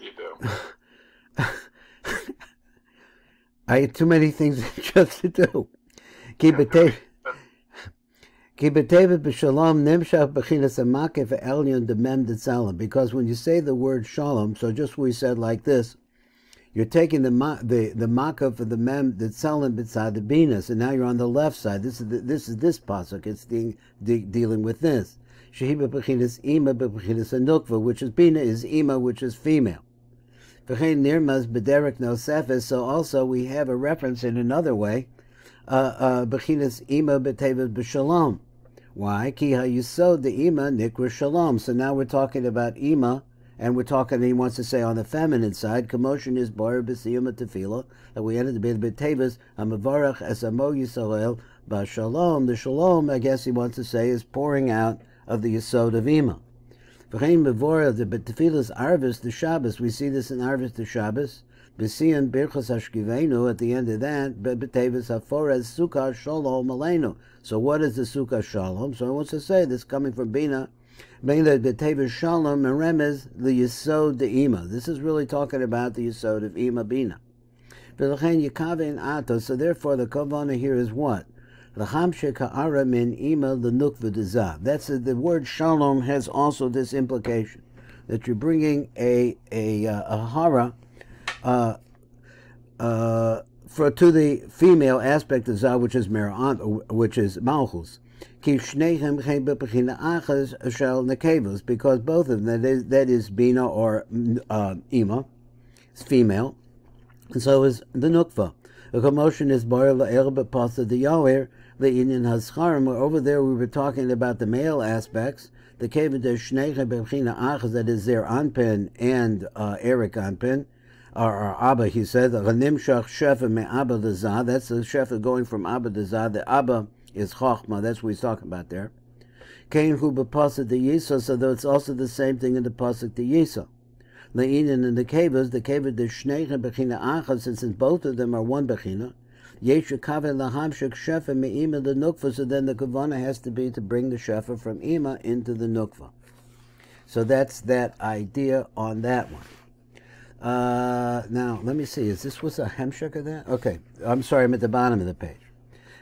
You do. I had too many things just to do. Ki b'tevet b'shalom nimshach b'chinas hamakif elyon demem d'tzalim. Because when you say the word shalom, so just we said like this, you're taking the makaf of the mem d'tzalim b'tzad the bina. So now you're on the left side. This is this pasuk. It's dealing with this. Shehi b'chinas ima b'chinas hanukva, which is bina, is ima, which is female. So also we have a reference in another way, Bechinas ima b'tevet b'shalom. Why? Ki ha'yisod the ima nikra shalom. So now we're talking about ima, and we're talking, he wants to say on the feminine side, commotion is bar b'siyum tefillah, that we ended the bit b'teves, ha'mavarach es amo Yisrael b'shalom. The shalom, I guess he wants to say, is pouring out of the yisod of ima. V'chein bevora the betefillas arvis the Shabbos. We see this in arvis the Shabbos. B'siyan birchas hashkivenu at the end of that. B'tevis haforez sukkah shalom aleinu. So what is the sukkah shalom? So he wants to say this coming from Bina. B'tevis shalom meremez the yisod de ima. This is really talking about the yisod of ima Bina. V'chein yikavein ato. So therefore the kavana here is what? That's the word shalom has also this implication that you're bringing a hara to the female aspect of zah, which is which is malchus. Because both of them, that is bina or ima, is female, and so is the nukva. The commotion is bar la'er b'pasa the Yahweh le'inyan hascharim. Over there we were talking about the male aspects. The keved shneicha b'china achas, that is their anpin and Arich anpin, or Abba. He said v'nimshach shefa me'Abba l'zah. That's the shefa going from Abba to Zah. The Abba is chochma. That's what he's talking about there. Kain hu b'pasa the Yisa. So though it's also the same thing in the pasuk the Yisa. Le'inin and the kevas the shneicha b'china achas, since both of them are one b'china. Yeshu kaveh lahamshik shefa me'ima the nukva. So then the kavana has to be to bring the shefa from ima into the nukva. So that's that idea on that one. Now let me see. Is this was a hemshek of that? Okay, I'm sorry. I'm at the bottom of the page.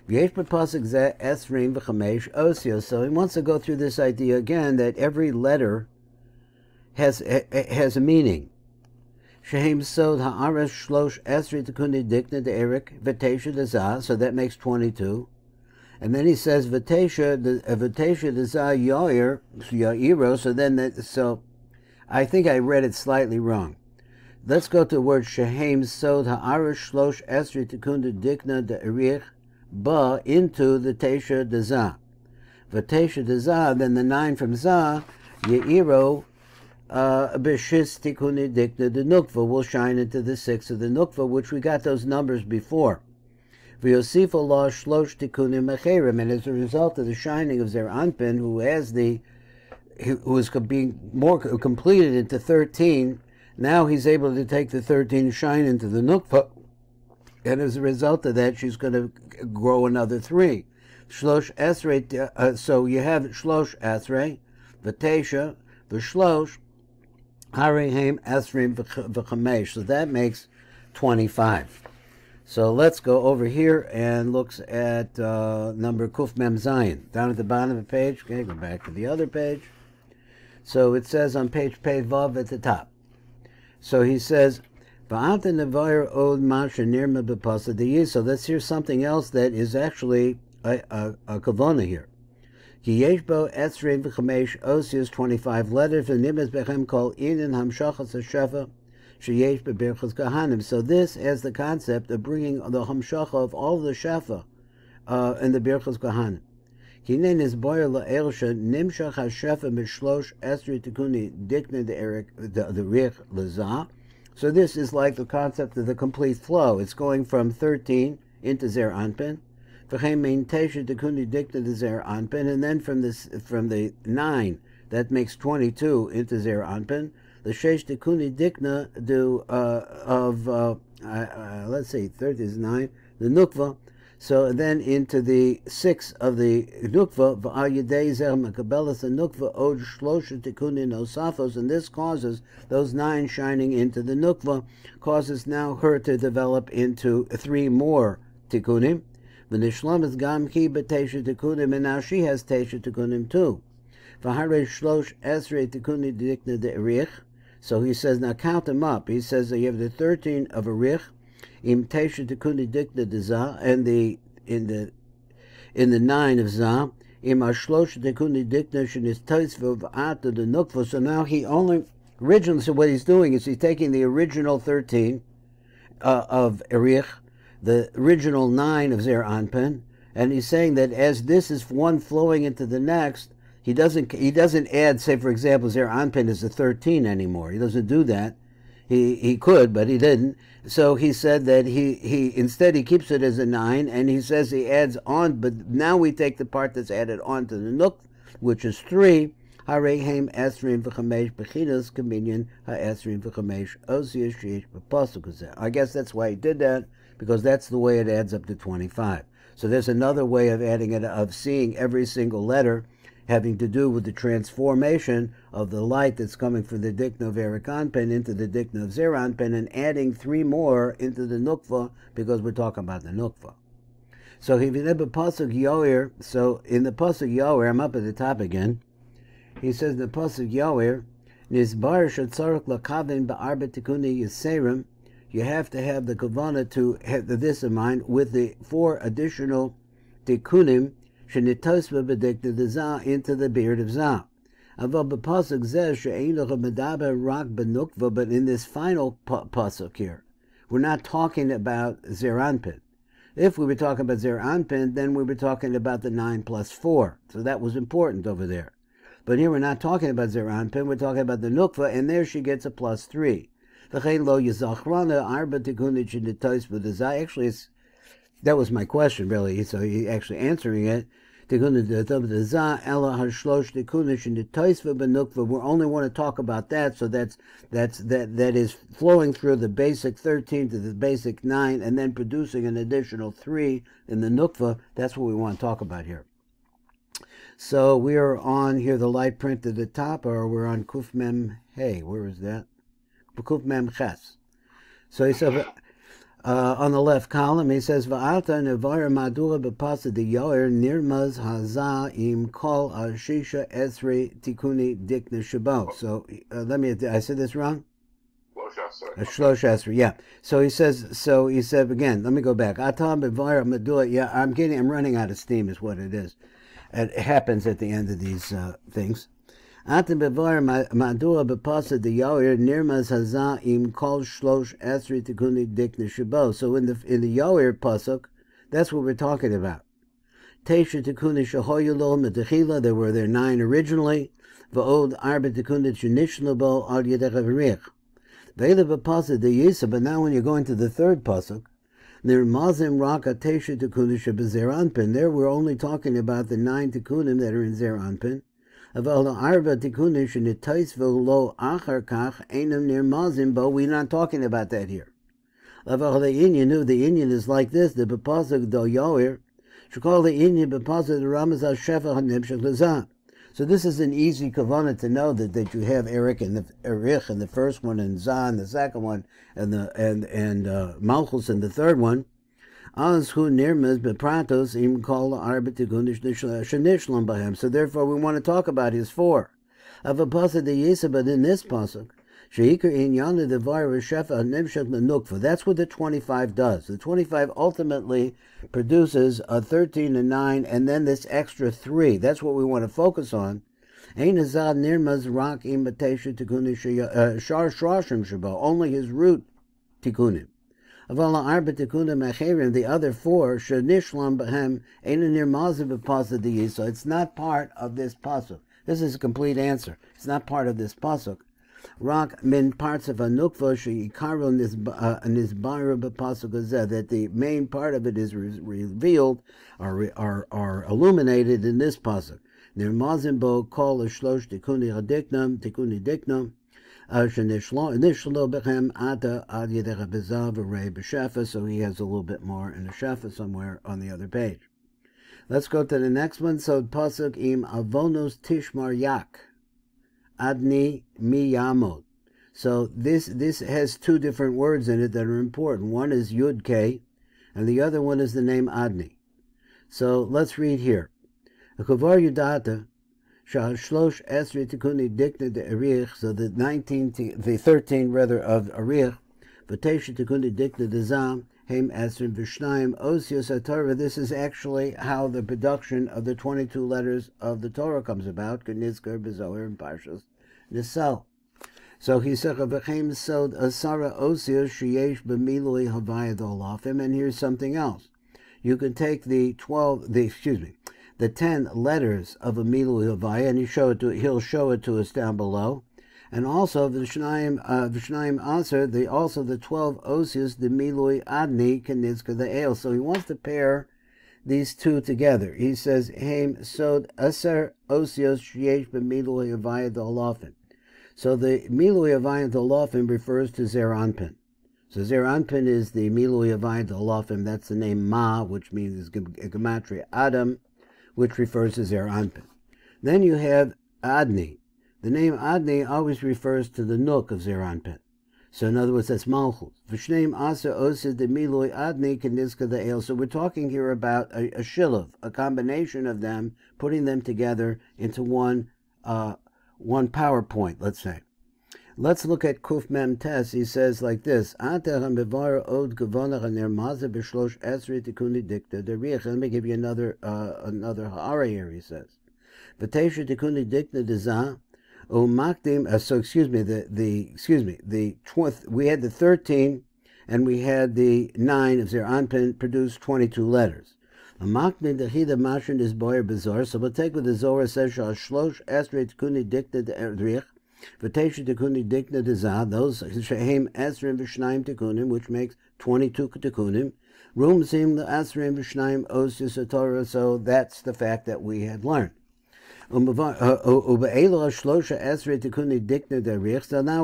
Yesh b'pasuk zeh esrim v'chamesh osios. So he wants to go through this idea again that every letter has a meaning. Shehem sod ha'aras shlosh esri tekundi dikna de Arich v'tesha dezah. So that makes 22. And then he says v'tesha dezah yair yairo. So then so I think I read it slightly wrong. Let's go to the word shehem sod ha'aras shlosh esri tekundi dikna de Arich ba into the tesha dezah. V'tesha dezah. Then the 9 from zah yairo. B'shis tikuni dikna the nukva will shine into the 6 of the nukva, which we got those numbers before. V'yosif Allah shlosh tikuni mecherim, and as a result of the shining of Zer Anpin, who is being more completed into 13, now he's able to take the 13 shine into the nukva, and as a result of that, she's going to grow another 3. Shlosh esrei. So you have shlosh esrei, v'tesha, v'shlosh. Harihim Esrim v'chamesh. So that makes 25. So let's go over here and look at number Kuf Mem Zayin. Down at the bottom of the page. Okay, go back to the other page. So it says on page Pei Vav at the top. So he says, V'amta nevayer od masha nirma b'pasa deyi. So let's hear something else that is actually a kavona here. Ki yesh bo esrei v'chamesh osios 25 letters v'nimes bechem kol inin hamshachas hashefa sheyesh b'birchas Cohanim. So this has the concept of bringing the hamshacha of all the shefa in the birchas Cohanim. Ki nen is boyer la'elsha nimshach hashefa mishlosh esrei tikuni dikna the Arich the Rich l'zah. So this is like the concept of the complete flow. It's going from 13 into Zer Anpin. And then from the 9, that makes 22 into Zer Anpin. The Shesh Tekuni Dikna do let's see, 30 is 9, the Nukva. So then into the 6 of the nukva, v'al yedei zer mekabelas nukva od shlosha tikunin osafos, and this causes those 9 shining into the nukva, causes now her to develop into 3 more tikunim. V'nishlam is gam ki b'teisha tikunim, and now she has teisha tikunim too. V'harei shlosh esrei tikunim dikna de Arich. So he says, now count them up. He says that you have the 13 of Arich, im teisha tikuni dikna de za, and in the 9 of za, im ashlosh tikuni dikna shenis toisva v'ata de nukva. So now he only originally. So what he's doing is he's taking the original 13 of Arich, the original 9 of Zer Anpin, and he's saying that as this is one flowing into the next, he doesn't add, say for example, Zer Anpin is a 13 anymore. He doesn't do that. He could, but he didn't. So he said that he instead he keeps it as a 9, and he says he adds on, but now we take the part that's added on to the nuk, which is 3. Harehem esrim v'chamesh bechinas kaminyan ha'esrim v'chamesh osias sheish b'pasuk. I guess that's why he did that, because that's the way it adds up to 25. So there's another way of adding it, of seeing every single letter having to do with the transformation of the light that's coming from the dikna of Arich Anpin into the dikna of Zer Anpin, and adding 3 more into the nukva, because we're talking about the nukva. So if you have a pasuk yoer, so in the pasuk yoer, I'm up at the top again. He says the pasuk yoer, nizbar shetzarich lakaven ba'arba tikuni yiserim. You have to have the kavana to have this in mind with the 4 additional tikunim shenitosva b'dikna de za into the beard of za. Aval b'pasuk zeh she'ein lecha medaber rak b'nukva, but in this final pasuk here, we're not talking about Zer Anpin. If we were talking about Zer Anpin, then we were talking about the 9 plus 4. So that was important over there. But here we're not talking about Zer Anpin, we're talking about the nukva, and there she gets a plus 3. Actually, that was my question, really. So he actually answering it. We only want to talk about that. So that is flowing through the basic 13 to the basic 9, and then producing an additional 3 in the nukva. That's what we want to talk about here. So we are on here the light print at the top, or we're on Kuf Mem Hey. Where is that? Kuf Mem Ches. So he said, on the left column, he says, "Va'ata nevara madura b'pasa de yoer nirmaz haza im kol ashisha esrei tikuni dikna shabo." So I said this wrong? Shlosh esrei, yeah. So he said again, let me go back. Atam b'vara madura, yeah, I'm running out of steam is what it is. It happens at the end of these things. Atam b'vara madura b'pasa de yoer nirmaz haza im kol shlosh esrei tikuni dikna shabo. So in the yoer pasuk, that's what we're talking about. Teisha tikuni shahoyulo metechila. There were 9 originally. Va'od arba tikuni shenishlobo al yedech Arich. Ve'ela b'pasa de yisa. But now when you're going to the 3rd pasuk, nirmazim raka teisha tikuni shabezer anpin. There we're only talking about the 9 tikunim that are in Zer Anpin. We're not talking about that here. The Indian is like this. The bepasuk do yoer should call the Indian bepasuk the ramaz shefa hanimshach lezah. So this is an easy kavanah to know that you have Arich and the Arich in the first one, and Zah in the second one, and Malchus in the third one. So therefore we want to talk about his 4. But in this pasuk, that's what the 25 does. The 25 ultimately produces a 13 and 9, and then this extra 3. That's what we want to focus on. Only his root tikunim. The other 4, so it's not part of this pasuk. This is a complete answer. It's not part of this pasuk. Rak min parts of a nukva she'ikaru nizbara b'pasuk hazeh, that the main part of it is revealed or illuminated in this pasuk. Nirmazim bo kol shlosh tikuni diknam. Nishlo bechem ata ad yedech bezav arei b'shefa. So he has a little bit more in the shefa somewhere on the other page. Let's go to the next one. So pasuk im avonus tishmar yak adni miyamod. So this has two different words in it that are important. One is Yud K, and the other one is the name Adni. So let's read here. Kavar Yudata Shalosh Esri Tikuni Dikna de Arich. So the 13 rather of Arich. Vatesha Tikuni Dikna de Zam Haim Esrim Vishnaim Osios HaTorah. This is actually how the production of the 22 letters of the Torah comes about. Knizkar Bezoar and Parshas Nisal. So he said, "V'chein sod asara osios sheyesh b'milui havaya dolafim." And here's something else. You can take the 10 letters of a milui havaya, and he'll show it to us down below. And also v'shnayim aser, also the 12 osios, the milui adni kenizka the el. So he wants to pair these two together. He says, "Heim sod asar osios sheyesh b'milui havaya dolafim." So the Milui Havayim Dolafim refers to Zer Anpin. So Zer Anpin is the Milui Havayim Dolafim. That's the name Ma, which means gematria Adam, which refers to Zer Anpin. Then you have Adni. The name Adni always refers to the Nook of Zer Anpin. So in other words, that's Malchus. V'shneim Asa Osid the Milui Adni Kenizka the El. So we're talking here about a shilov, a combination of them, putting them together into one PowerPoint, let's say. Let's look at Kuf Mem Tes. He says like this: Let me give you another ARI here. He says, we had the 13 and we had the 9 of Zer Anpin produced 22 letters. So we'll take what the Zohar says, Shlosh Esrei Tikuni Dikna de Arich, V'tesha Tikuni Dikna de Zah, those Shehem Esrei V'shnayim Tikunim, which makes 22 Tikunim. Rum Zim the Esrei V'shnayim Osios HaTorah, so that's the fact that we had learned. So now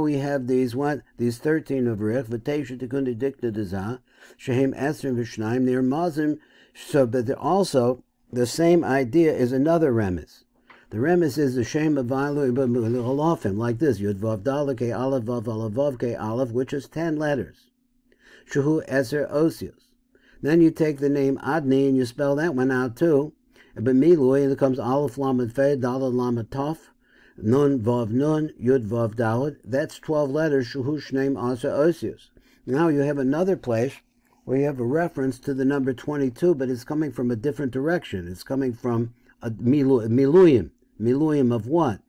we have these 13 of Arich, V'tesha Tikuni Dikna de Zah, Shehem Esrei V'shnayim, they're Mazim. So, but also, the same idea is another remes. The remes is the Shem of Halafim, like this, Yud Vav Dalek Ke Aleph Vav Aleph Ke Aleph, which is 10 letters. Shuhu Eser Osios. Then you take the name Adni and you spell that one out too. But Milui, and it comes Aleph Lamed Fe, Daled Lamed Tov, Nun Vav Nun, Yud Vav Daled. That's 12 letters, Shuhu Shneim Asa Osios. Now you have another place where you have a reference to the number 22, but it's coming from a different direction. It's coming from a miluyim. Miluyim of what?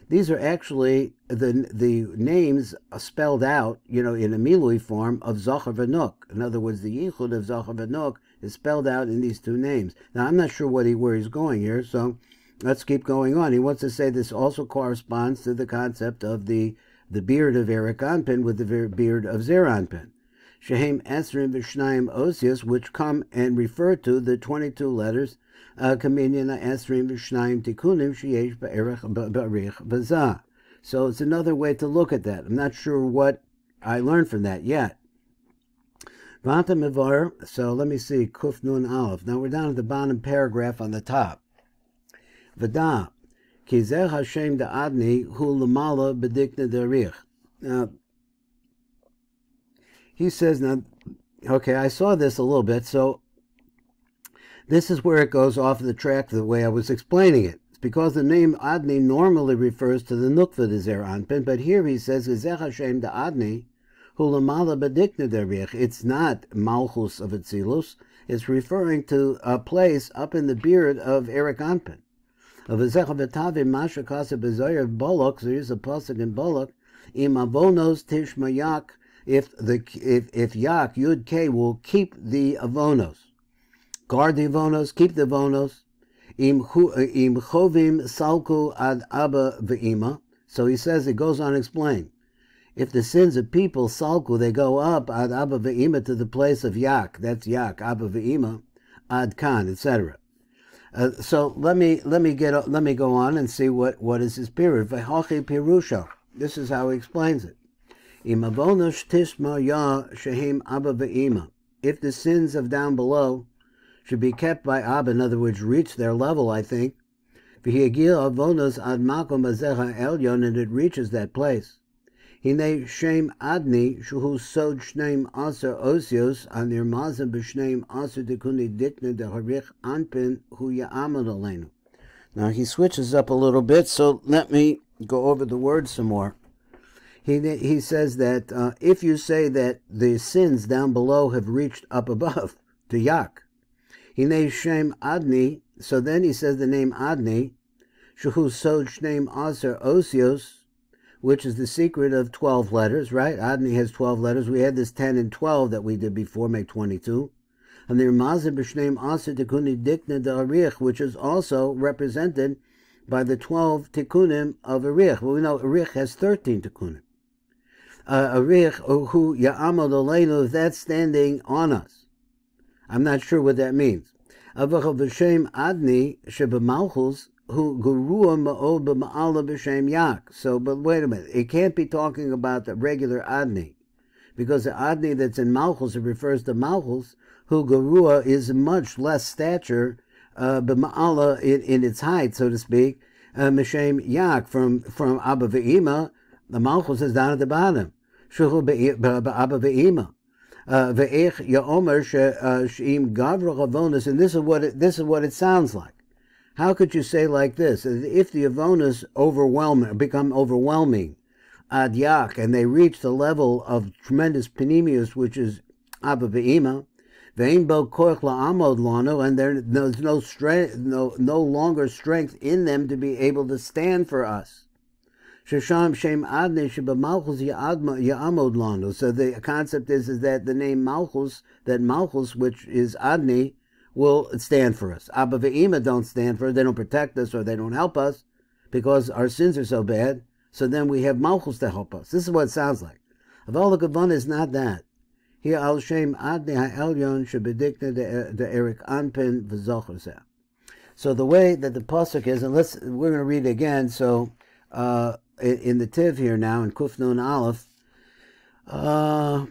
These are actually the names spelled out, in a milui form of Zachar v'Nuk. In other words, the yichud of Zachar v'Nuk is spelled out in these two names. Now, I'm not sure where he's going here, so let's keep going on. He wants to say this also corresponds to the concept of the beard of Arich Anpin with the beard of Zer Anpin. Shehem Esrim V'Shnayim Osios, which come and refer to the 22 letters, Kaminyan Esrim V'Shnayim Tikunim Sheyesh Ba'arich B'Zah. So it's another way to look at that. I'm not sure what I learned from that yet. Vanta Mevar, so let me see, Kuf Nun Aleph. Now we're down at the bottom paragraph on the top. V'da, Kizeh Hashem Da'adni Hu Lamala B'Dikna D'Arich. Now, he says, now, okay, I saw this a little bit, so this is where it goes off the track the way I was explaining it. It's because the name Adni normally refers to the Nukva de Zer Anpin, but here he says, Gezeh Hashem da Adni, Hulamala Badikna Derich. It's not Malchus of Etzilus, it's referring to a place up in the beard of Arich Anpin. Of Ezech V'Tavim Masha Kasa B'Zoyer Bolok, so here's a pasuk in Bolok, Im Avonos Tishmayak, if Yak, Yud K, will keep the Avonos. Guard the Avonos, keep the Avonos. Im Chovim Salku ad Abba V'Ima. So he says, it goes on to explain. If the sins of people Salku, they go up ad Abba V'Ima to the place of Yak, that's Yak, Abba V'Ima, ad Kan, etc. So let me go on and see what is his period. V'Hachi Pirusha. This is how he explains it. Im avonos tishma ya shehem abba ve'ima. If the sins of down below should be kept by Abba, in other words, reach their level, I think, v'hiagil avonos ad makom azecha elyon, and it reaches that place. Hine shem adni shuhu sod shneim aser osios anir mazim b'shneim aser dekuni dikne de harich anpin hu ya'amad aleinu. Now he switches up a little bit, so let me go over the words some more. He says that if you say that the sins down below have reached up above to Yak, Hine Shem Adni, so then he says the name Adni, Shuhu Sod Shneim Aser Osios, which is the secret of 12 letters, right? Adni has 12 letters. We had this 10 and 12 that we did before, make 22. And the Ramazim B'Shneim Aser Tikuni Dikna de Arich, which is also represented by the 12 Tikunim of Arich. Well, we know Arich has 13 Tikunim. Arich, who Ya'amad Aleinu, that's standing on us. I'm not sure what that means. Avachal B'Shem Adni Shebemalchus, who Gurua Ma'od B'Ma'ala B'Shem Yak. So, but wait a minute, it can't be talking about the regular Adni, because the Adni that's in Malchus, it refers to Malchus, who Gurua is much less stature, B'Ma'ala in its height, so to speak, M'Shem Yak, from Abba Ve'ima. The Malchus is down at the bottom. Shuhu Abba Ve'ima. Ve'ech Ya'omer She'im Gavra Avonis, and this is what it sounds like. How could you say like this? If the Avonis become overwhelming, Ad Yak, and they reach the level of tremendous Panemius, which is Abba Ve'ima, Ve'im Bo Koich La'amod Lano, and there's no strength, no longer strength in them to be able to stand for us. Shesham Shem Adne Shebemalchus Ya'amod Lano. So the concept is that the name Malchus, that Malchus, which is Adni, will stand for us. Abba Ve'ima don't stand for us, they don't protect us or they don't help us because our sins are so bad. So then we have Malchus to help us. This is what it sounds like. Aval Gavon is not that. Here Al Shem Adni Ha'elyon Shebedikna de Arich Anpin V'zochoseh. So the way that the pasuk is, and we're going to read it again. So in the Tiv here now, in Kuf Nun Aleph, the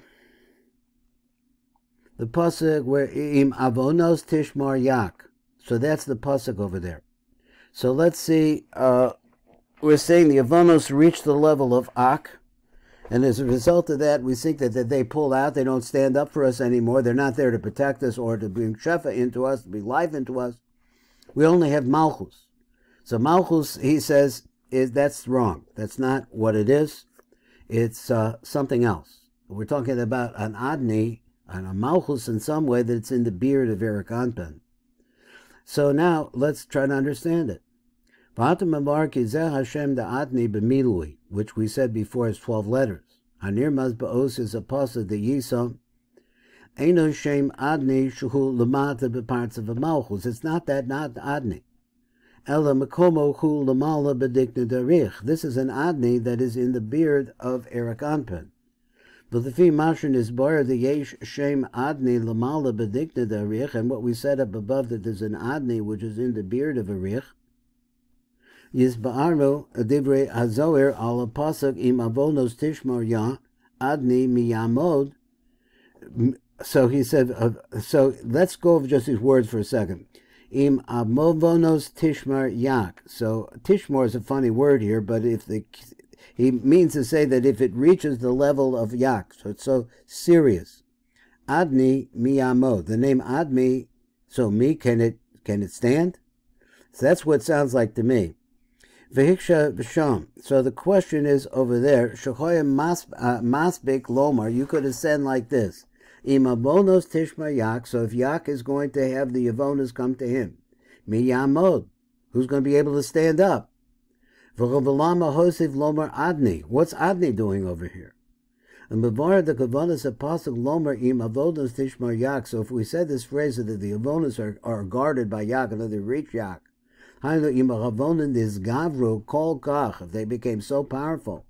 pasuk where Im Avonos Tishmar Yak. So that's the pasuk over there. So let's see, we're saying the Avonos reach the level of Ak, and as a result of that, we think that they pull out, they don't stand up for us anymore, they're not there to protect us or to bring Shefa into us, to be life into us. We only have Malchus. So Malchus, he says, that's wrong. That's not what it is. It's something else. We're talking about an Adni, and a Malchus in some way that's in the beard of Arich Anpin. So now, let's try to understand it. Which we said before is 12 letters. Hanir Mazbaos is a pasuk the Yisom. Eino Shem Adni Shuhu Lamata Beparts of a Malchus. It's not Adni. Ela Makomo Hu Lamala Bedikna Darich. This is an Adni that is in the beard of Arich Anpin. But the Fi Mashrin is bar the Yesh Shem Adni Lamala Bedikna Darich, and what we said up above that there's an Adni which is in the beard of Arich. Yisba'arno Divrei Hazoer al Pasuk Im Avonos Tishmar Ya Adni Miyamod. So he said, so let's go over just these words for a second. Im Avonos Tishmar Yak. So Tishmar is a funny word here, but he means to say that if it reaches the level of Yak, so it's so serious. Adni Miyamod. The name Admi, so can it stand? So that's what it sounds like to me. Vehiksha V'sham. So the question is over there, Shechoyim Masbik Lomar, you could ascend like this. Im Avonos Tishma Yak, so if Yak is going to have the Avonos come to him, Mi Yamod, who's going to be able to stand up? V'chovilama Hosiv Lomar Adni. What's Adni doing over here? And Bavar the Kavanas Apostle Lomar Im Avonos Tishma Yak. So if we said this phrase that the Avonos are guarded by Yak, and they reach Yak, if they became so powerful,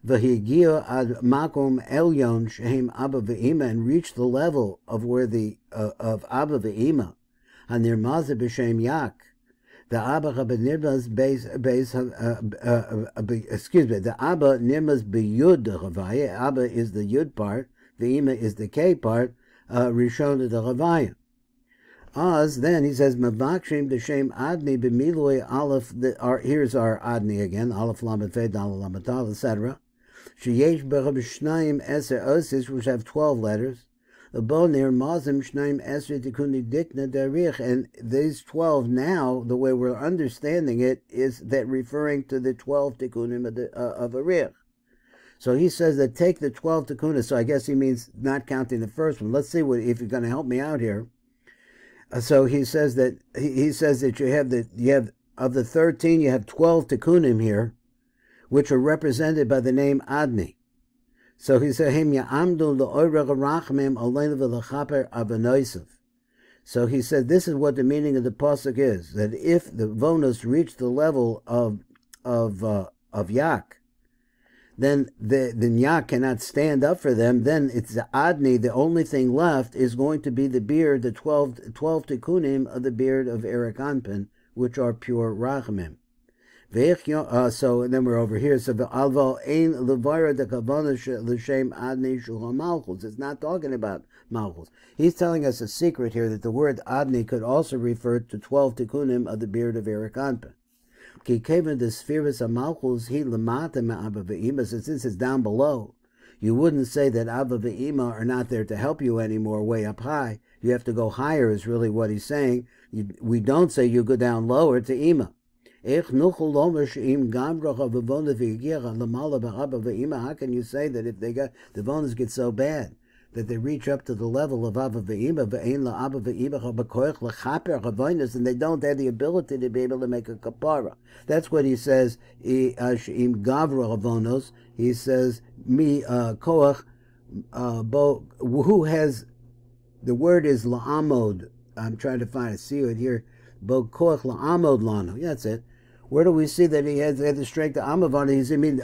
and reached the level of where of Abba Ve'ima, and their Mazah B'Shem Yak, The Abba Nirmas excuse me, the Abba Nirmas beyud Chavaya. Abba is the yud part, the Ima is the K part, Rishon the Chavaya. Oz, then he says, Mavakshim b'shem Adni b'miloi Aleph, here's our Adni again, Aleph Lamed Fei, Dalel Lamed Tal, etc. Sheyesh b'chab shnayim eser osis, which have 12 letters. Bonir mazim shnayim eser tikuni dikna derich, and these 12 now, the way we're understanding it, is that referring to the 12 tikunim of Arich. So he says that take the 12 tikunas, so I guess he means not counting the first one. Let's see if you're going to help me out here. So he says that you have of the 13, you have 12 tikunim here, which are represented by the name Adni. So he said, so he said, this is what the meaning of the pasuk is, that if the vonos reach the level of yak, then the yak cannot stand up for them, then it's the Adni, the only thing left is going to be the beard, the 12 tikunim of the beard of Arich Anpin, which are pure rachamim. So and then we're over here. So alval ein levara de kavana l'shem adni shuha malchus. It's not talking about malchus. He's telling us a secret here that the word adni could also refer to 12 tikunim of the beard of Arich Anpin. Ki kevan the spheres of malchus he lemata me'abba ve'ima. So since it's down below, you wouldn't say that Abba ve'ima are not there to help you anymore, way up high. You have to go higher. Is really what he's saying. We don't say you go down lower to ima. How can you say that if they got the bones get so bad that they reach up to the level of Abba Ve'ima, and they don't have the ability to be able to make a kapara? That's what he says. He says, "Mi koach bo." Who has the word is la'amod? I'm trying to find it. See it here. Bo koach la'amod lano. Yeah, that's it. Where do we see that he had the strength of Amavana? He means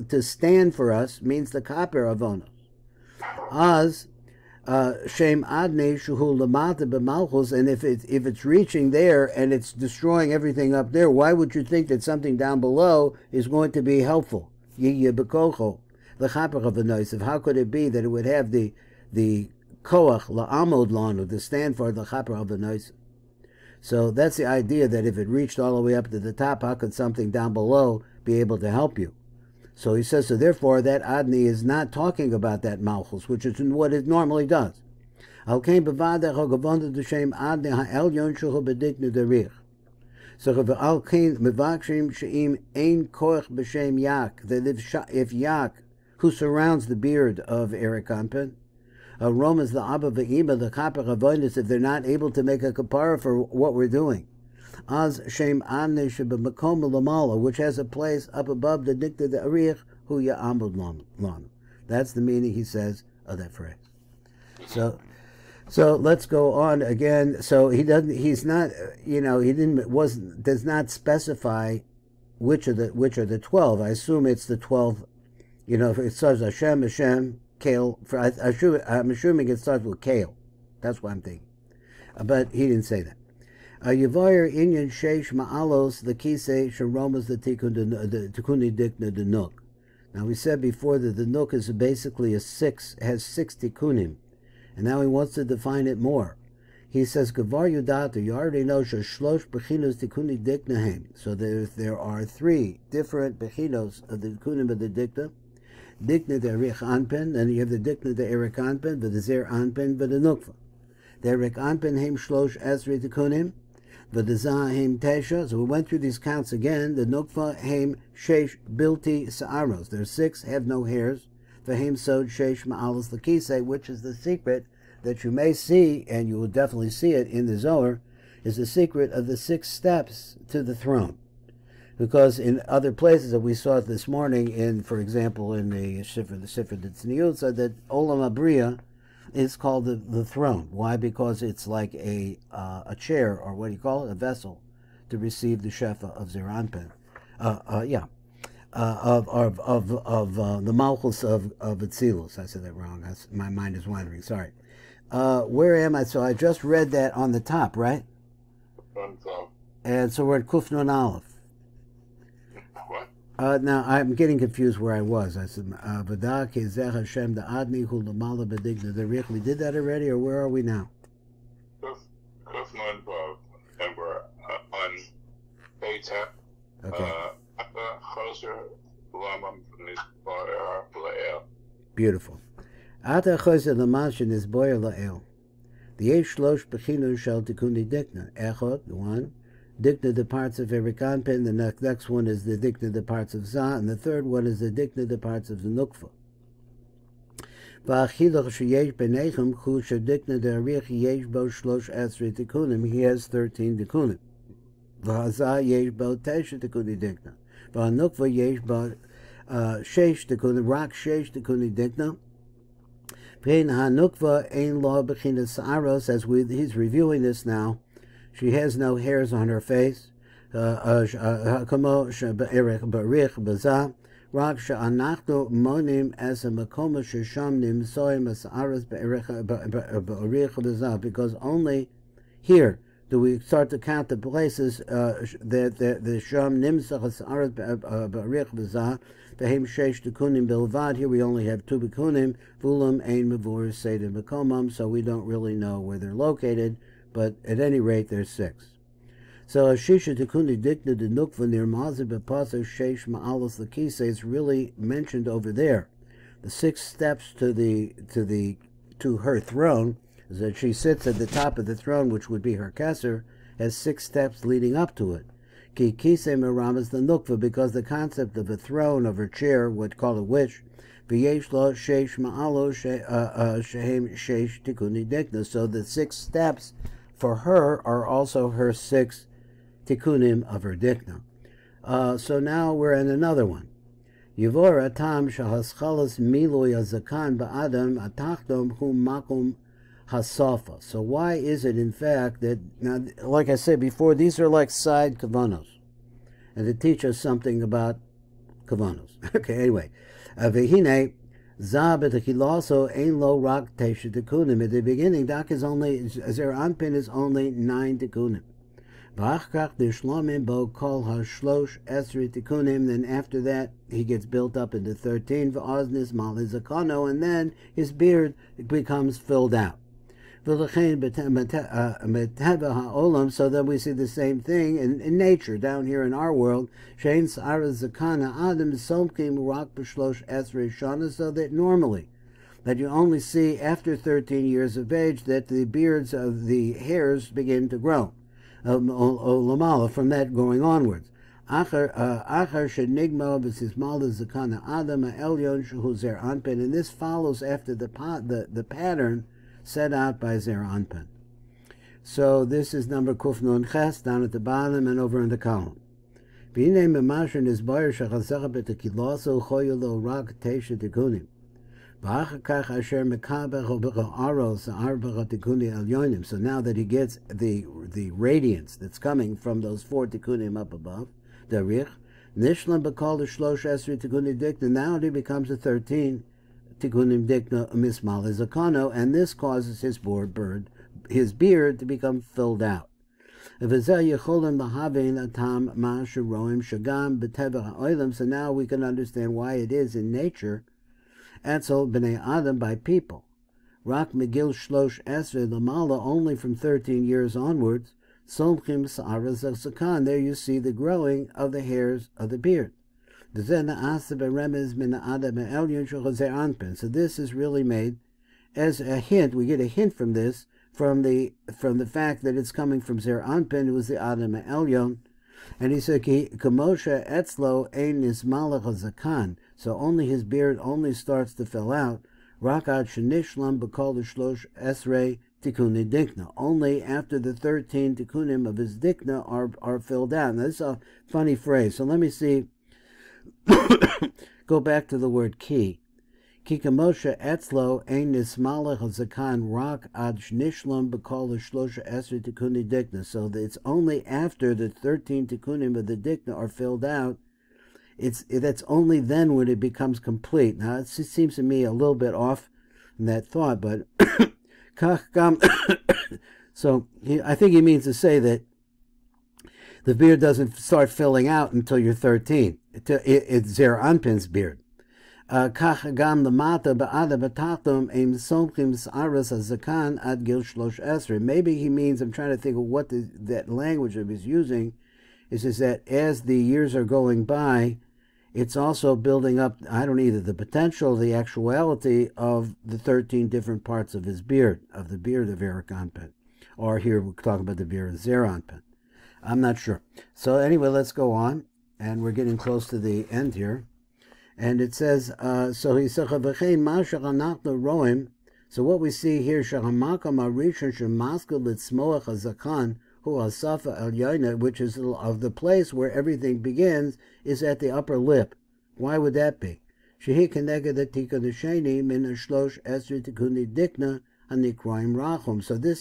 to stand for us means the kaper avonos. Az shem adne shuhu lamata b'malchus, and if it's reaching there and it's destroying everything up there, why would you think that something down below is going to be helpful? Yiyeh b'kocho the kaper avonos. How could it be that it would have the koach la'amod lanu to stand for the kaper avonos? So that's the idea, that if it reached all the way up to the top, how could something down below be able to help you? So he says, so therefore that Adni is not talking about that Malchus, which is what it normally does. So if Yak, who surrounds the beard of Arich Anpin, Rome is the Abba Ve'ima, the Kapach Avonis, if they're not able to make a kapara for what we're doing. Az Shem Amne Shebamakom Lamala, which has a place up above the Dikta the Arich, Hu Ya'amud Lanu. That's the meaning, he says, of that phrase. So let's go on again. So he does not specify which are the 12. I assume it's the 12, if it says Hashem, Kale, I'm assuming it starts with Kale. That's what I'm thinking. But he didn't say that. Yavayir Inyan Sheish Ma'alos, the Kisei Sharomas, the Tikuni Dikna the Nook. Now we said before that the Nook is basically has 6 Tikunim. And now he wants to define it more. He says, Gavar Yudata, you already know Shlosh Bechinos Tikuni Diknahem. So there are 3 different Bechinos of the Tikunim of the Dikna. Dikna de Arich Anpin, then you have the Dikna de Arich Anpin, the Zer Anpin, the Nukva. The Arich Anpin heim Shlosh Esri Tikunim, the Zah heim Tesha. So we went through these counts again. The Nukva heim Sheish Bilti Sa'aros. There are 6, have no hairs. The heim Sod Sheish Ma'alos Lakise, which is the secret that you may see, and you will definitely see it in the Zohar, is the secret of the 6 steps to the throne. Because in other places that we saw it this morning, for example, in the Sefer Tzniut, said that Olam Abriya is called the throne. Why? Because it's like a chair, or what do you call it, a vessel, to receive the Shefa of Zer Anpin. Of the Malchus of Atzilus. I said that wrong. My mind is wandering. Sorry. Where am I? So I just read that on the top, right? On top. And so we're at Kuf Nun Aleph. What? Now, I'm getting confused where I was. I said, V'da Kezeh Hashem Da'adni Hu L'mala B'digna Derich. We did that already, or where are we now? Kuf Nun Vav, and we're on Birchat. Okay. Beautiful. Ata Choser L'mashin is Boyer La'el. The Yesh Shlosh Bechinu Shel Tikuni Dikna. Echot, one. Dikna, the parts of Arich Anpin. The next one is the Dikna, the parts of Za. And the third one is the Dikna, the parts of the Nukva. V'achilach sheyesh b'nechem chu shedikna de'arich yesh bo shlosh esrei tikunim. He has 13 tikunim. V'haza yesh bo tesha tikuni dikna. V'hanukva yesh bo shesh tikunim. Rak shesh tikuni dikna. V'ein hanukva ein lo b'chinas sa'aros. As he's reviewing this now, she has no hairs on her face. Kamo she'b'erich b'arich b'za. Rak she'anachnu monim as a makoma shesham nimsoim as'aras b'arich b'za. Because only here do we start to count the places that the sham nimsach as'aras b'arich b'za. Behem sheish tikunim bilvad. Here we only have 2 tikunim. Vulam ein mevuris seidim b'komam. So we don't really know where they're located, but at any rate, there's 6. So Shisha Tikuni Dikna de Nukva near Mazir Bepasa Sheish Ma'alas Lakise is really mentioned over there. The 6 steps to her throne is that she sits at the top of the throne, which would be her Kesser, has 6 steps leading up to it. Ki Kise Meramas the Nukva, because the concept of a throne, of her chair, would call it which, V'yesh lo Sheish Ma'alo Shehem Sheish Tikuni Dikna. So the 6 steps for her are also her 6 tikunim of her dikna. So now we're in another one. Yivora tam shahaschalas miloy azakan ba'adam atachtom hum makum hasafa. So why is it, in fact, that, now, like I said before, these are like side kavanos, and to teach us something about kavanos. Okay, anyway. Vehine za b'techilaso ein lo rak tesha tikunim. At the beginning, Dak is only, Zer Anpin is only 9 tikunim. Then after that, he gets built up into 13, and then his beard becomes filled out. So that we see the same thing in nature, down here in our world, so that normally, that you only see after 13 years of age that the beards of the hairs begin to grow. From that going onwards. And this follows after the pattern set out by Zer Anpin. So this is number Kuf Nun Ches, down at the bottom and over in the column. So now that he gets the radiance that's coming from those 4 tikunim up above, Arich, Nishlam Bakal the Shlosh Esri Tikuni Dikna, now he becomes a 13 Tikunim Dikna Mismal Zakano, and this causes his beard to become filled out. So now we can understand why it is in nature, Etzel b'nei Adam, by people. Rak Megil Shlosh Esrei Lamala, only from 13 years onwards. Somchim Sa'aras Zakan, there you see the growing of the hairs of the beard. So this is really made as a hint. We get a hint from this, from the fact that it's coming from Zer Anpin, who was the Adam Elyon. And he said, Kamosha Etzlo Ein Nismalach Zakan. So only his beard only starts to fill out. Rakat Shenishlam B'kol Shlosh Esrei Tikuni Dikna. Only after the 13 tikunim of his dikna are filled out. Now this is a funny phrase. So let me see. Go back to the word ki. Kikamosha Etzlo Ein Nismalach Zakan Rak Ad Shnishlam B'kol Shlosh Esrei Tikuni Dikna. So that it's only after the 13 tikunim of the dikna are filled out. That's only then when it becomes complete. Now, it seems to me a little bit off in that thought, but so I think he means to say that The beard doesn't start filling out until you're 13. It's Zer Anpin's beard. כך גם למטה בעדה בתחתום הם סומכים שערס הזקן עד גיל 13. Maybe he means, I'm trying to think of what that language that he's using, is that as the years are going by, it's also building up, I don't know, either the potential or the actuality of the 13 different parts of his beard, of the beard of Arich Anpin. Or here we're talking about the beard of Zer Anpin. I'm not sure. So anyway, let's go on. And we're getting close to the end here. And it says, so he said, so what we see here, which is of the place where everything begins, is at the upper lip. Why would that be? So this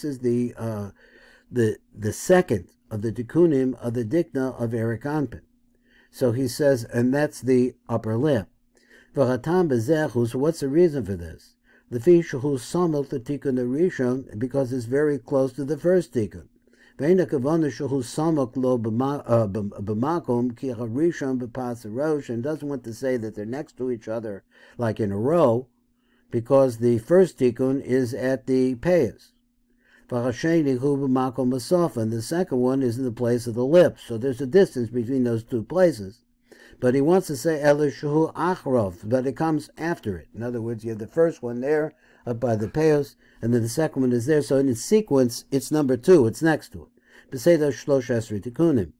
is the second of the tikkunim of the dikna of Arich Anpin. So he says, and that's the upper lip. So what's the reason for this? The tikkun rishon, because it's very close to the first tikkun. And doesn't want to say that they're next to each other like in a row, because the first tikkun is at the payas. And the second one is in the place of the lips. So there's a distance between those two places. But he wants to say Elishu Achrov, but it comes after it. In other words, you have the first one there, up by the payos, and then the second one is there. So in its sequence, it's number 2, it's next to it. Beseda Shlosh Esri Tikkunim.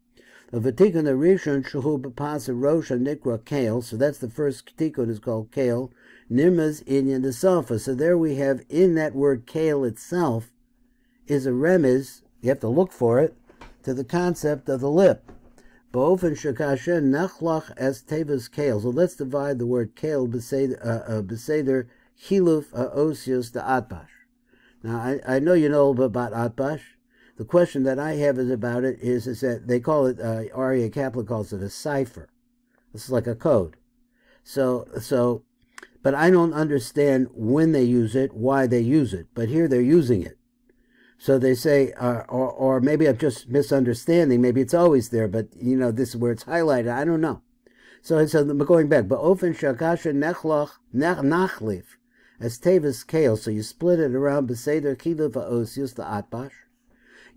Of a tikkun rishon shehu b'pas rosh nikra kale. So that's the first tikkun, is called kale. Nirmaz inyan the sofa. So there we have, in that word kale itself, is a remez, you have to look for it, to the concept of the lip. Bo'ofen shekasher nechlach as tevas kale. So let's divide the word kale beseder chiluf osius the atbash. Now I know you know a little bit about atbash. The question that I have is about it is that they call it, ARI Catholic calls it a cipher. This is like a code. So, but I don't understand when they use it, why they use it. But here they're using it. So they say, or maybe I'm just misunderstanding. Maybe it's always there, but you know, this is where it's highlighted. I don't know. So going back, but ofen shakasha nechlach nachlif as tevis kale. So you split it around beseder kiluf osius the atbash.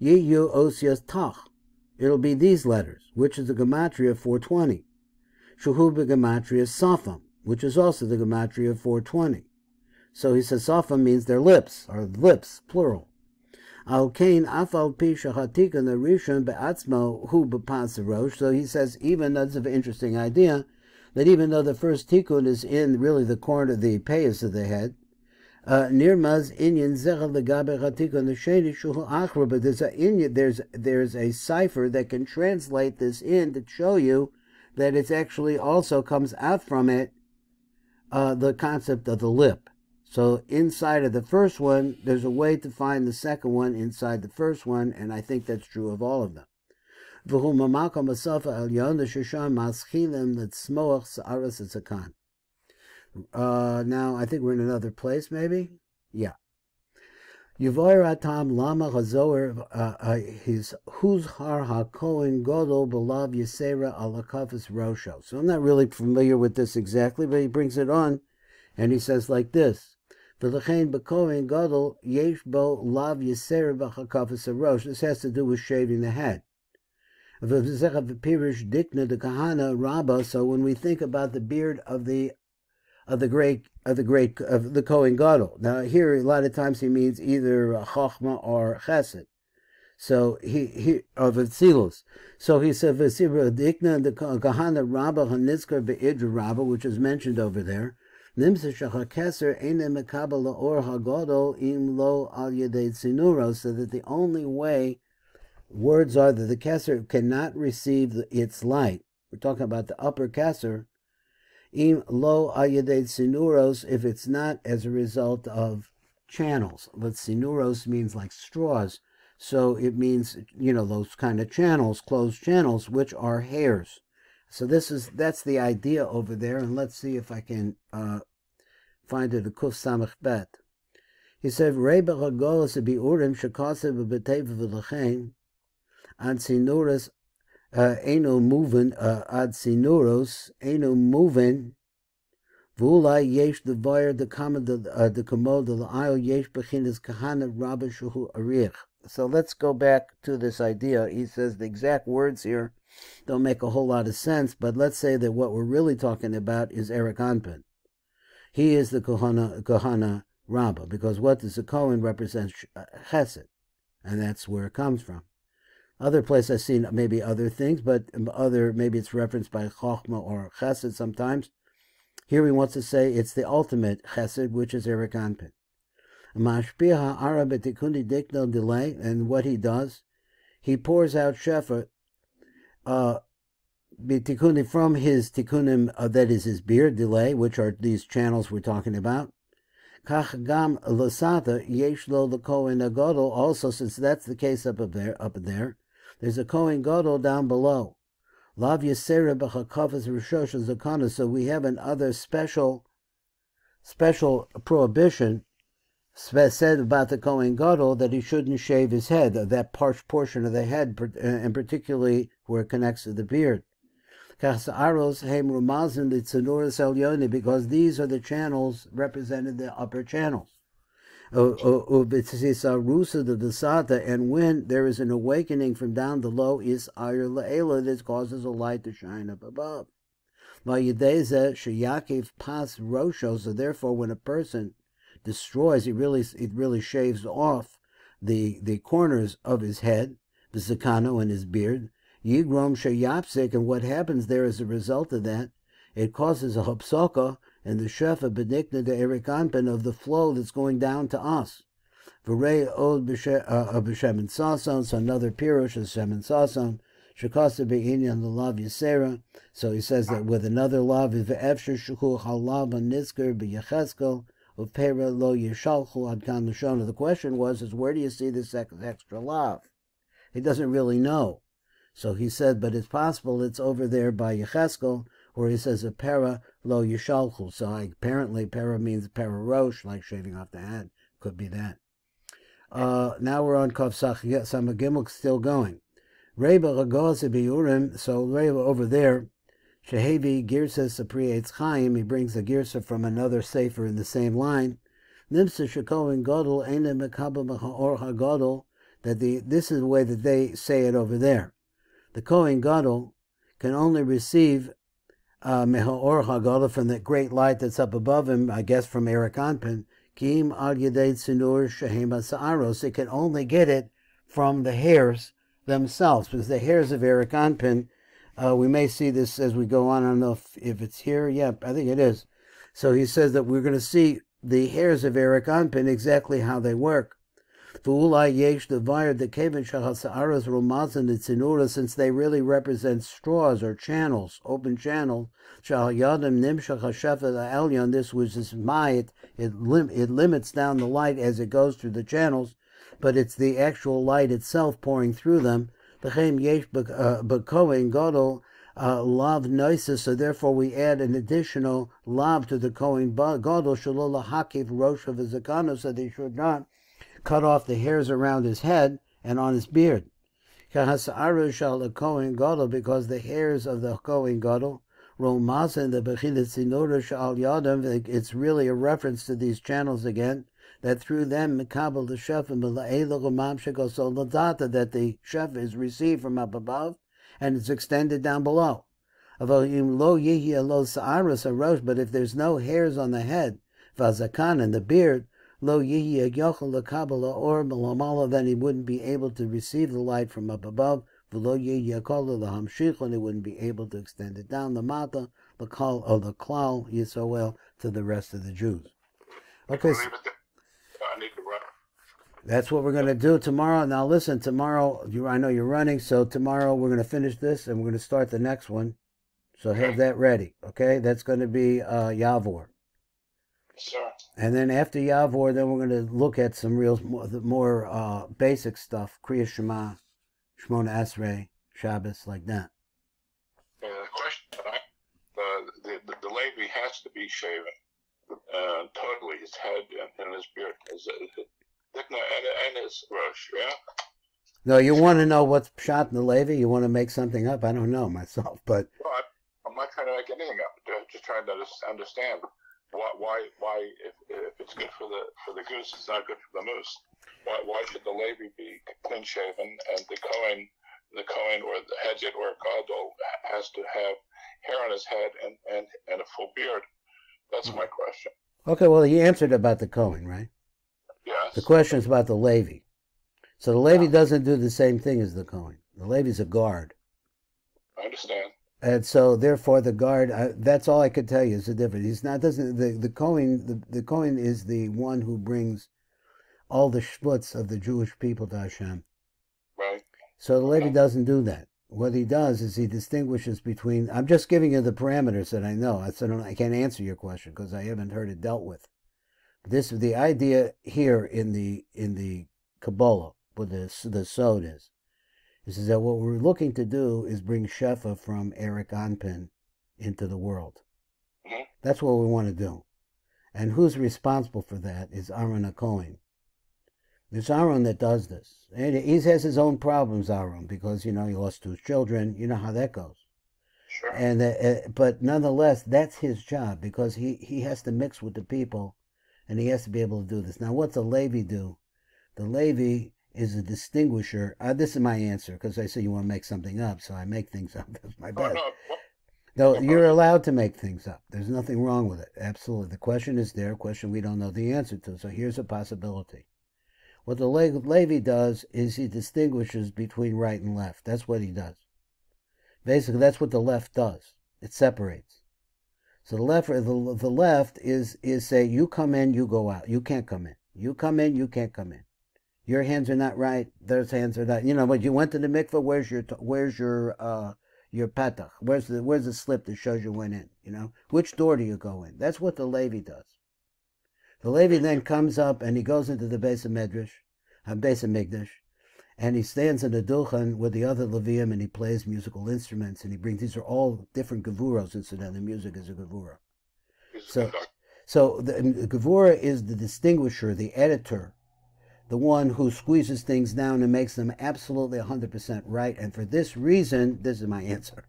Yiyu osius tach. It'll be these letters, which is the gematria 420. Shuhu gematria safam, which is also the gematria 420. So he says safam means their lips, or lips, plural. Al kain afal pi shahatikun the rishon be'atzmo hu b'pas rosh. So he says, even that's an interesting idea, that even though the first tikkun is in really the corner of the payas of the head, nirmaz inyan zecha legabe hatikun the sheni shuhu achra. But there's a cipher that can translate this in to show you that it actually also comes out from it the concept of the lip. So inside of the first one, there's a way to find the second one inside the first one, and I think that's true of all of them. Now, I think we're in another place, maybe? Yeah. Yuvoiratam lama chazoer his who's har hakohen godol belav yisera alakafis rosho. So I'm not really familiar with this exactly, but he brings it on, and he says like this. This has to do with shaving the head. So when we think about the beard of the Kohen Gadol, now here a lot of times he means either Chachma or Chesed. So he of Atzilus. So he said Dikna the Kahana Rabba Hanitzkar Be'idra Rabba, which is mentioned over there. So that the only way words are that the keser cannot receive its light. We're talking about the upper keser. Im lo ayedei sinuros, if it's not as a result of channels. But sinuros means like straws. So it means, you know, those kind of channels, closed channels, which are hairs. So that's the idea over there, and let's see if I can find it. A kuf samach bet. He said, "Reba chagolas biurim shekasev b'tev v'lechein an sinuras Eno moving ad sinuros, eno moving. V'ulai yesh devar the kamod the la'ayil yesh bechinas kahana rabba shuhu arich. So let's go back to this idea. He says the exact words here don't make a whole lot of sense, but let's say that what we're really talking about is Arich Anpin. He is the Kohana Rabbah, because what does the Kohen represent? Chesed, and that's where it comes from. Other places I've seen maybe other things, but maybe it's referenced by Chochmah or Chesed sometimes. Here he wants to say it's the ultimate Chesed, which is Arich Anpin. Mashpia ha'ara b'tikundi dikno delay, and what he does, he pours out shefa b'tikundi from his tikunim, that is his beard delay, which are these channels we're talking about. Kach gam l'sata yesh lo l'kohen agadol. Also, since that's the case up there, there's a kohen gadol down below. Lav yisera b'chakafas rishosha zakana. So we have another special prohibition said about the Kohen Gadol, that he shouldn't shave his head, that portion of the head, and particularly where it connects to the beard. Because these are the channels represented the upper channels. And when there is an awakening from down below, is ayr la'ela, that causes a light to shine up above. So therefore, when a person destroys, it really shaves off the corners of his head, the zakano and his beard. Yigrom sheyapsik, and what happens there as a result of that, it causes a hapsaka and the shefa benikna de Arich Anpin of the flow that's going down to us. V'rei od b'shemen sason, so another pirush is shemen sason. Shekasa be'inyan l'lav yisera. So he says that with another lav, v'efsher shuchu halav nizker b'yecheskel. The question was, where do you see this extra lav? He doesn't really know. So he said, but it's possible it's over there by Yecheskel, where he says a para lo yishalchu. So apparently para means para rosh, like shaving off the head. Could be that. Now we're on Kov Samagimel, still going. Reba Ragoz Biurim, so Reba over there, Shehevi Girsa Sapri Eitz Chaim, he brings a Girsa from another sefer in the same line. Nimsa Shekohen Godel Eine Mekabel Mecha'or HaGodel, that this is the way that they say it over there. The Kohen Gadol can only receive Meha'or HaGadol from the great light that's up above him, I guess from Arich Anpin. Kim Al Yedei Tzinur Shehem Sa'aros. It can only get it from the hairs themselves, because the hairs of Arich Anpin, we may see this as we go on. I don't know if it's here. Yeah, I think it is. So he says that we're going to see the hairs of Arich Anpin, exactly how they work. Since they really represent straws or channels, open channels, this was this mayit, it limits down the light as it goes through the channels, but it's the actual light itself pouring through them. Lav noisa, so therefore we add an additional lav to the Kohen Gadol, shalola hakiv rosh of his zakana, so they should not cut off the hairs around his head and on his beard. Because the hairs of the Kohen Gadol, it's really a reference to these channels again, that through them that the shefa is received from up above and it's extended down below. But if there's no hairs on the head, vazakan and the beard, then he wouldn't be able to receive the light from up above, and he wouldn't be able to extend it down the mata, the klal, or the klal Yisrael, to the rest of the Jews. Okay, so that's what we're going to do tomorrow. Now listen, tomorrow, I know you're running, so tomorrow we're going to finish this and we're going to start the next one. So have that ready, okay? That's going to be Yavor. Sure. And then after Yavor, then we're going to look at some more basic stuff, Kriya Shema, Shmona Esrei, Shabbos, like that. The question tonight, the Levi has to be shaven totally, his head and his beard, and his rosh, yeah? No, you want to know what's Pshat in the Levi? You want to make something up? I don't know myself, but Well, I'm not trying to make anything up. Just trying to understand why if it's good for the goose, it's not good for the moose. Why should the Levi be clean shaven and the Kohen or the Hedget or Gadol has to have hair on his head and a full beard? That's my question. okay. Well, you answered about the Kohen, right? Yes. The question is about the Levi. So the Levi doesn't do the same thing as the Kohen. The Levi's a guard. I understand. And so, therefore, the guard. That's all I could tell you is the difference. He's not doesn't the Kohen. The Kohen is the one who brings all the shvuts of the Jewish people to Hashem. Right. So the Levi doesn't do that. What he does is he distinguishes between. I'm just giving you the parameters that I know. I can't answer your question because I haven't heard it dealt with. The idea here in the Kabbalah, what the Sod is that what we're looking to do is bring Shefa from Arich Anpin into the world. Mm-hmm. That's what we want to do. And who's responsible for that is Aaron HaKohen. It's Aaron that does this. And he has his own problems, Aaron, because, he lost 2 children. You know how that goes. Sure. And but nonetheless, that's his job because he has to mix with the people and he has to be able to do this. Now, what's a Levi do? The Levi is a distinguisher. This is my answer because I said you want to make something up, so I make things up. That's my bad. No, you're allowed to make things up. There's nothing wrong with it. Absolutely. The question is there, a question we don't know the answer to. So here's a possibility. What the Levi does is he distinguishes between right and left. That's what he does. Basically, that's what the left does. It separates. So the left is say, you come in, you go out. You can't come in. You come in, you can't come in. Your hands are not right. Those hands are not. When you went to the mikveh, where's your patach? Where's the slip that shows you went in? Which door do you go in? That's what the Levi does. The Levi then comes up and he goes into the Beis Hamikdash, and he stands in the Dulchan with the other Levium and he plays musical instruments and he brings. These are all different gevuros. Incidentally, music is a gevura. So the gevura is the distinguisher, the editor, the one who squeezes things down and makes them absolutely 100% right. And for this reason, this is my answer.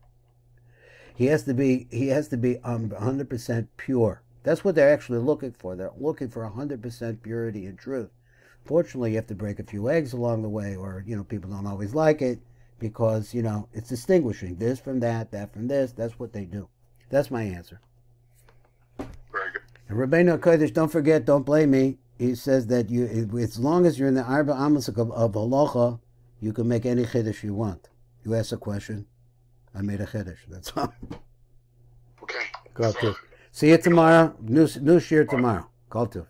He has to be 100% pure. That's what they're actually looking for. They're looking for 100% purity and truth. Fortunately, you have to break a few eggs along the way, or people don't always like it because it's distinguishing this from that, that from this. That's what they do. That's my answer. Very good. And Rabbeinu Kodesh, don't forget, don't blame me. He says that as long as you're in the Arba Amos of Halacha, you can make any chiddush you want. You ask a question, I made a chiddush. That's all. Okay. Go to. See you tomorrow. New shir tomorrow. Call to.